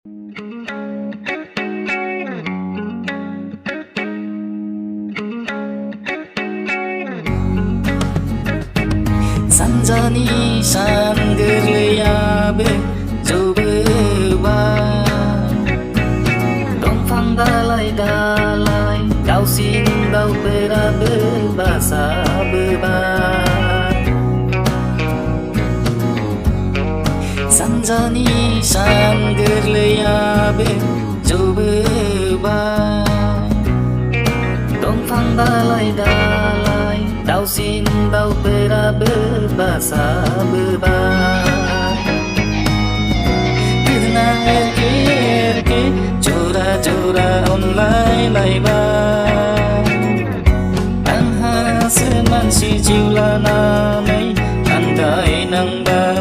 Sanjani san goरलैयाबो जौबोबाय दंफां दालाय दाउसिन दाउफोराबो बासाबोबाय सानजानि सान गोरलैयाबो जौबोबाय दंफां दालाय दाउसिन दाउफोराबो बासाबोबाय बिरना एरखे जरा जरा अनलायलायबाय आंहासो मानसि जिउ लानानै आन्दायनांबाय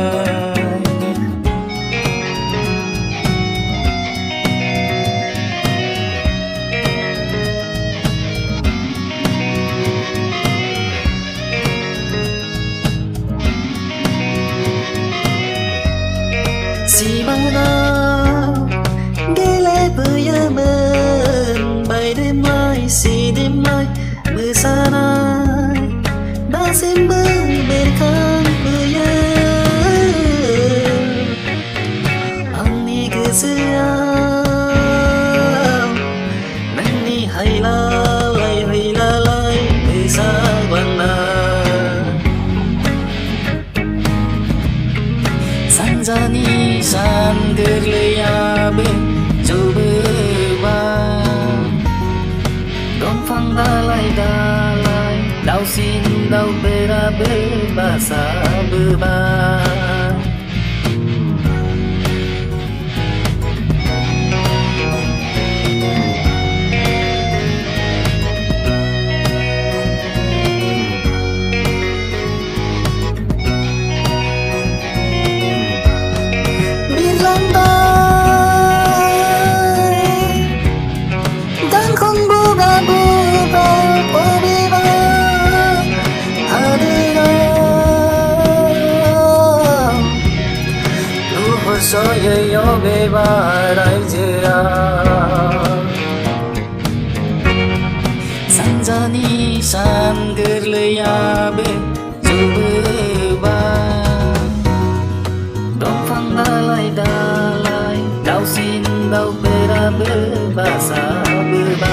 सिमाङाव गेलेबोयोमोन बायदेमलाय सिदेमलाय मोसानाय दासिमबो बेरखांबोयो आंनि गोसोआव नोंनि हायलालाय मोसाग्लांनाय सानजानि सान गोरलैयाबो जौबोबाय दंफां दालाय दाउसिन दाउफोराबो बासाबोबाय Soyeyo beba raijera Sanjani san goरलैयाबो जौबोबाय दंफां दालाय दाउसिन दाउफोराबो बासाबोबाय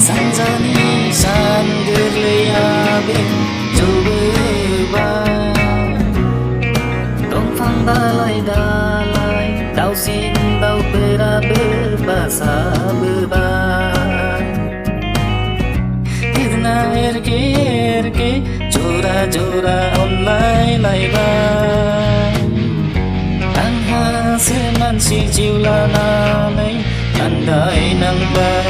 सानजानि सान गोरलैयाबो जौबोबाय दालाय दाउसिन दाउफोराबो बासाबोबाय बिरना एरखे जरा जरा अनलायलायबाय आंहासो मानसि जिउ लानानै आन्दायनांबाय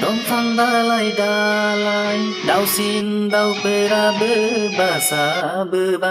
दंफां दालाय दाउसिन दाउफोराबो बासाबोबाय